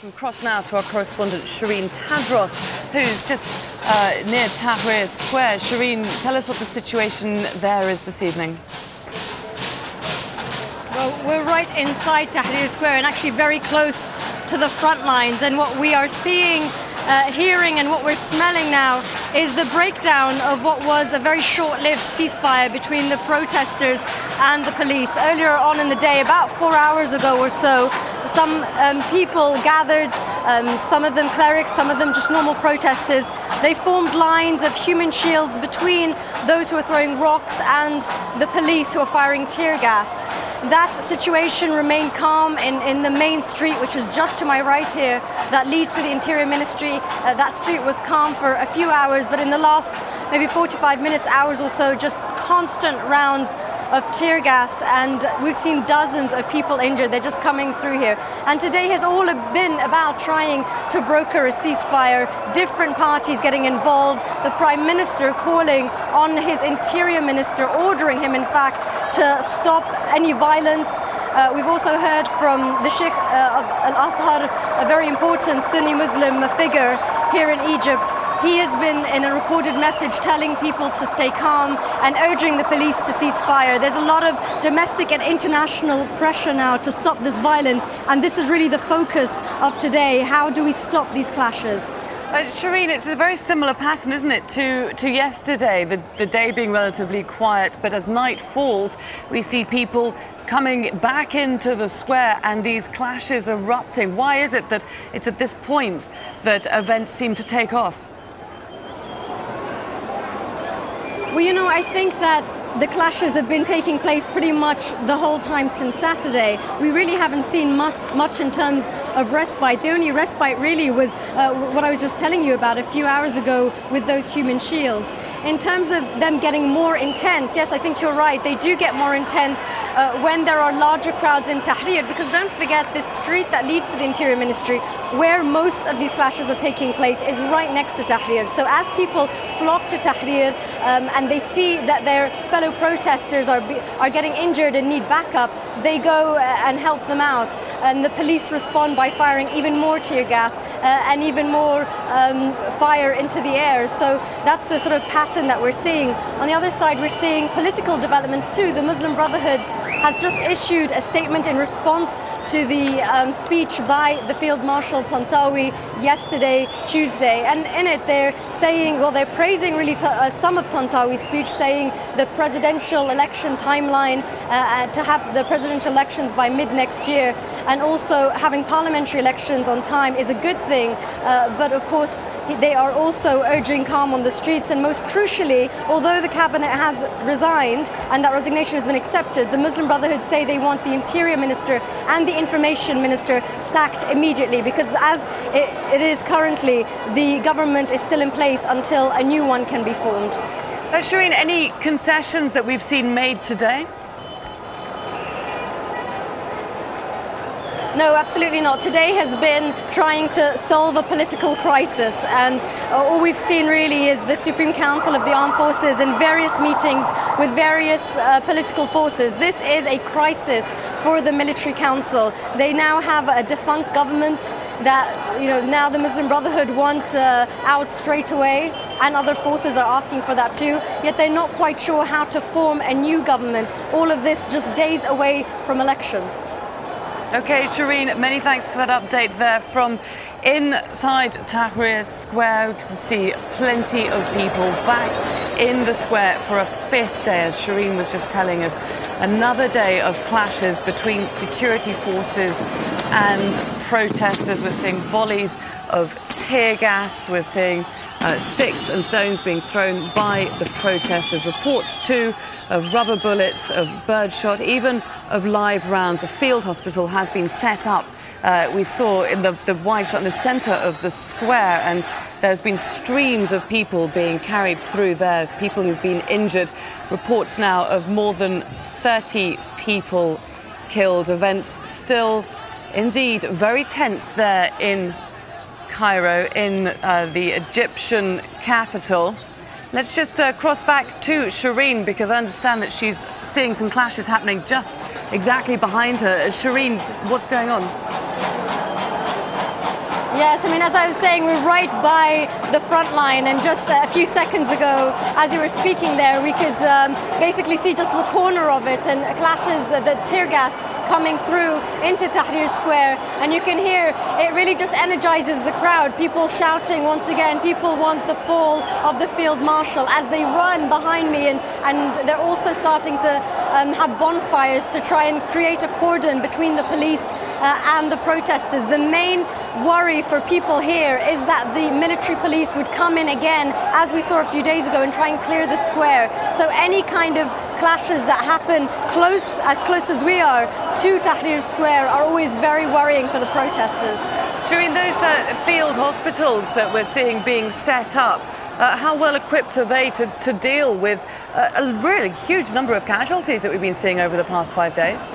Across now to our correspondent Sherine Tadros, who's just near Tahrir Square. Sherine, tell us what the situation there is this evening. Well, we're right inside Tahrir Square and actually very close to the front lines. And what we are seeing, hearing and what we're smelling now is the breakdown of what was a very short-lived ceasefire between the protesters and the police. Earlier on in the day, about 4 hours ago or so, some people gathered, some of them clerics, some of them just normal protesters. They formed lines of human shields between those who are throwing rocks and the police who are firing tear gas. That situation remained calm in the main street, which is just to my right here, that leads to the Interior Ministry. That street was calm for a few hours, but in the last maybe 45 minutes, hours or so, just constant rounds of tear gas, and we've seen dozens of people injured. They're just coming through here. And today has all been about trying to broker a ceasefire, different parties getting involved, the Prime Minister calling on his Interior Minister, ordering him, in fact, to stop any violence. We've also heard from the Sheikh of al-Azhar, a very important Sunni Muslim figure here in Egypt. He has been in a recorded message telling people to stay calm and urging the police to cease fire. There's a lot of domestic and international pressure now to stop this violence, and this is really the focus of today. How do we stop these clashes? Sherine, it's a very similar pattern, isn't it, to yesterday, the day being relatively quiet, but as night falls, we see people coming back into the square and these clashes erupting. Why is it that it's at this point that events seem to take off? Well, you know, I think that the clashes have been taking place pretty much the whole time since Saturday. We really haven't seen much in terms of respite. The only respite really was what I was just telling you about a few hours ago with those human shields. In terms of them getting more intense, yes, I think you're right. They do get more intense when there are larger crowds in Tahrir, because don't forget, this street that leads to the Interior Ministry, where most of these clashes are taking place, is right next to Tahrir. So as people flock to Tahrir and they see that their fellow protesters are getting injured and need backup, they go and help them out, and the police respond by firing even more tear gas and even more fire into the air. So that's the sort of pattern that we're seeing. On the other side, we're seeing political developments too. The Muslim Brotherhood has just issued a statement in response to the speech by the Field Marshal Tantawi yesterday, Tuesday, and in it they're saying, well, they're praising really some of Tantawi's speech, saying the presidential election timeline, to have the presidential elections by mid next year, and also having parliamentary elections on time is a good thing, but of course they are also urging calm on the streets. And most crucially, although the cabinet has resigned and that resignation has been accepted, the Muslim Brotherhood say they want the Interior Minister and the Information Minister sacked immediately, because as it is currently, the government is still in place until a new one can be formed. Sherine, any concessions that we've seen made today? No, absolutely not. Today has been trying to solve a political crisis, and all we've seen really is the Supreme Council of the Armed Forces in various meetings with various political forces. This is a crisis for the military council. They now have a defunct government that, you know, now the Muslim Brotherhood want out straight away, and other forces are asking for that too, yet they're not quite sure how to form a new government. All of this just days away from elections. Okay, Sherine, many thanks for that update there from inside Tahrir Square. We can see plenty of people back in the square for a fifth day, as Sherine was just telling us. Another day of clashes between security forces and protesters. We're seeing volleys of tear gas. We're seeing sticks and stones being thrown by the protesters. Reports too of rubber bullets, of birdshot, even of live rounds. A field hospital has been set up. We saw in the wide shot in the centre of the square, and there's been streams of people being carried through there, people who've been injured. Reports now of more than 30 people killed. Events still indeed very tense there in Cairo, in the Egyptian capital. Let's just cross back to Sherine, because I understand that she's seeing some clashes happening just exactly behind her. Sherine, what's going on? Yes, I mean, as I was saying, we're right by the front line, and just a few seconds ago, as you were speaking there, we could basically see just the corner of it, and clashes, the tear gas coming through into Tahrir Square, and you can hear it really just energizes the crowd. People shouting once again, people want the fall of the field marshal as they run behind me, and they're also starting to have bonfires to try and create a cordon between the police and the protesters. The main worry for people here is that the military police would come in again, as we saw a few days ago, and try and clear the square. So any kind of clashes that happen as close as we are to Tahrir Square are always very worrying for the protesters. Sherine, those field hospitals that we're seeing being set up, how well equipped are they to deal with a really huge number of casualties that we've been seeing over the past 5 days?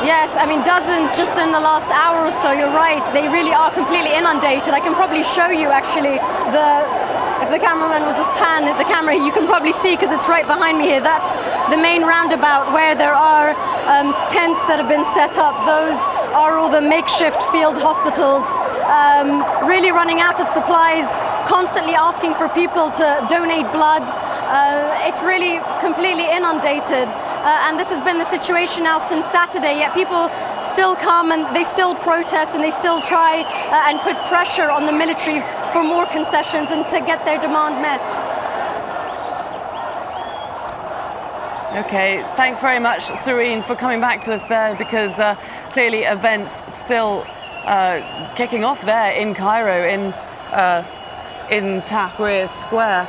Yes, I mean, dozens just in the last hour or so, you're right. They really are completely inundated. I can probably show you, actually, if the cameraman will just pan at the camera, you can probably see, because it's right behind me here, that's the main roundabout where there are tents that have been set up. Those are all the makeshift field hospitals, really running out of supplies, constantly asking for people to donate blood. It's really completely inundated, and this has been the situation now since Saturday, yet people still come and they still protest and they still try and put pressure on the military for more concessions and to get their demand met. Okay, thanks very much, Sherine, for coming back to us there, because clearly events still kicking off there in Cairo, in Tahrir Square.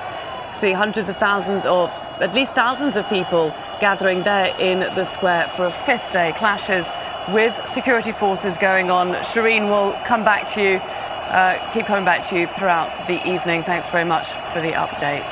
See hundreds of thousands, or at least thousands of people gathering there in the square for a fifth day. Clashes with security forces going on. Sherine will come back to you, keep coming back to you throughout the evening. Thanks very much for the update.